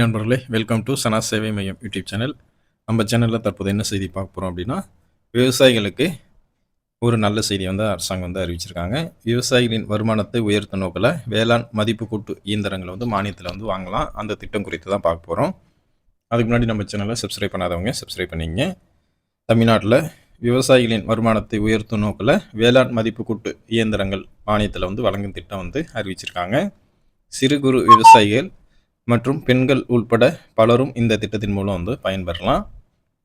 நண்பர்களே, welcome to சனா சேவை மையம் யூடியூப் சேனல். நம்ம சேனலில் தற்போது என்ன செய்தி பார்க்க போகிறோம் அப்படின்னா, விவசாயிகளுக்கு ஒரு நல்ல செய்தி அரசாங்கம் அறிவிச்சிருக்காங்க. விவசாயிகளின் வருமானத்தை உயர்த்த நோக்கில் வேளாண் மதிப்பு கூட்டு இயந்திரங்களை மானியத்தில் வாங்கலாம். அந்த திட்டம் குறித்து தான் பார்க்க போகிறோம். அதுக்கு முன்னாடி நம்ம சேனலை சப்ஸ்கிரைப் பண்ணாதவங்க சப்ஸ்கிரைப் பண்ணிங்க. தமிழ்நாட்டில் விவசாயிகளின் வருமானத்தை உயர்த்தும் நோக்கில் வேளாண் மதிப்பு கூட்டு இயந்திரங்கள் மானியத்தில் வழங்கும் திட்டம் அறிவிச்சிருக்காங்க. சிறு குறு விவசாயிகள் மற்றும் பெண்கள் உள்பட பலரும் இந்த திட்டத்தின் மூலம் பயன்பெறலாம்.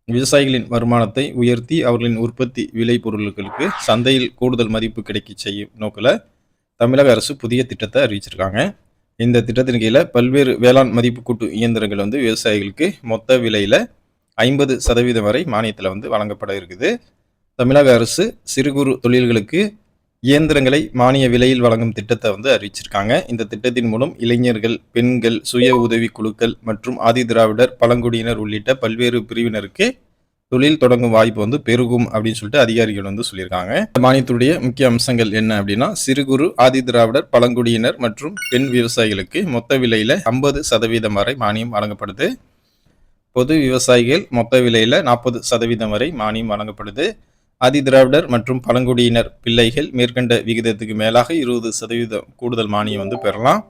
விவசாயிகளின் வருமானத்தை உயர்த்தி அவர்களின் உற்பத்தி விளை பொருட்களுக்கு சந்தையில் கூடுதல் மதிப்பு கிடைக்க செய்யும் நோக்கில் தமிழக அரசு புதிய திட்டத்தை அறிவிச்சிருக்காங்க. இந்த திட்டத்தின் கீழே பல்வேறு வேளாண் மதிப்பு கூட்டு இயந்திரங்கள் விவசாயிகளுக்கு மொத்த விலையில் 50% வரை மானியத்தில் வழங்கப்பட இருக்குது. தமிழக அரசு சிறு குறு தொழில்களுக்கு இயந்திரங்களை மானிய விலையில் வழங்கும் திட்டத்தை அறிவிச்சிருக்காங்க. இந்த திட்டத்தின் மூலம் இளைஞர்கள், பெண்கள், சுய உதவி குழுக்கள் மற்றும் ஆதி திராவிடர், பழங்குடியினர் உள்ளிட்ட பல்வேறு பிரிவினருக்கு தொழில் தொடங்கும் வாய்ப்பு பெருகும் அப்படின்னு சொல்லிட்டு அதிகாரிகள் சொல்லியிருக்காங்க. இந்த மானியத்துடைய முக்கிய அம்சங்கள் என்ன அப்படின்னா, சிறு குறு, ஆதி திராவிடர், பழங்குடியினர் மற்றும் பெண் விவசாயிகளுக்கு மொத்த விலையில 50% வரை மானியம் வழங்கப்படுது. பொது விவசாயிகள் மொத்த விலையில 40% வரை மானியம் வழங்கப்படுது. ஆதி திராவிடர் மற்றும் பழங்குடியினர் பிள்ளைகள் மேற்கண்ட விகிதத்துக்கு மேலாக 20% கூடுதல் மானியம் பெறலாம்.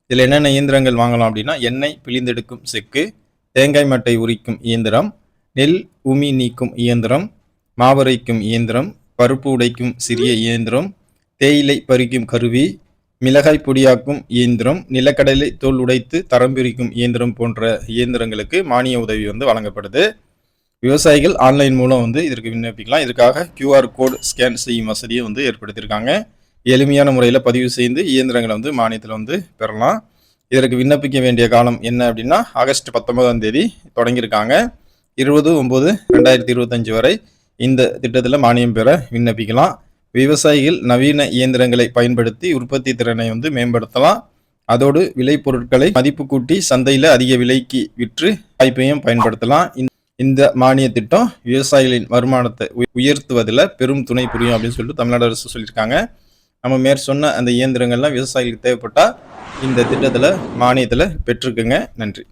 இதில் என்னென்ன இயந்திரங்கள் வாங்கலாம் அப்படின்னா, எண்ணெய் பிழிந்தெடுக்கும் செக்கு, தேங்காய் மட்டை உரிக்கும் இயந்திரம், நெல் உமி நீக்கும் இயந்திரம், மாவரைக்கும் இயந்திரம், பருப்பு உடைக்கும் சிறிய இயந்திரம், தேயிலை பறிக்கும் கருவி, மிளகாய் பொடியாக்கும் இயந்திரம், நிலக்கடலை தோல் உடைத்து தரம் பிரிக்கும் இயந்திரம் போன்ற இயந்திரங்களுக்கு மானிய உதவி வழங்கப்படுது. விவசாயிகள் ஆன்லைன் மூலம் இதற்கு விண்ணப்பிக்கலாம். இதற்காக QR கோட் ஸ்கேன் செய்யும் வசதியை ஏற்படுத்தியிருக்காங்க. எளிமையான முறையில் பதிவு செய்து இயந்திரங்களை மானியத்தில் பெறலாம். இதற்கு விண்ணப்பிக்க வேண்டிய காலம் என்ன அப்படின்னா, ஆகஸ்ட் 19 தொடங்கியிருக்காங்க. 20/9/2025 வரை இந்த திட்டத்தில் மானியம் பெற விண்ணப்பிக்கலாம். விவசாயிகள் நவீன இயந்திரங்களை பயன்படுத்தி உற்பத்தி திறனை மேம்படுத்தலாம். அதோடு விளைபொருட்களை மதிப்பு கூட்டி சந்தையில் அதிக விலைக்கு விற்று வாய்ப்பையும் பயன்படுத்தலாம். இந்த மானிய திட்டம் விவசாயிகளின் வருமானத்தை உயர்த்துவதில் பெரும் துணை புரியும் அப்படின்னு சொல்லிட்டு தமிழ்நாடு அரசு சொல்லியிருக்காங்க. நம்ம மேற்சொன்ன அந்த இயந்திரங்கள்லாம் விவசாயிகளுக்கு தேவைப்பட்டால் இந்த திட்டத்தில் மானியத்தில் பெற்றுக்குங்க. நன்றி.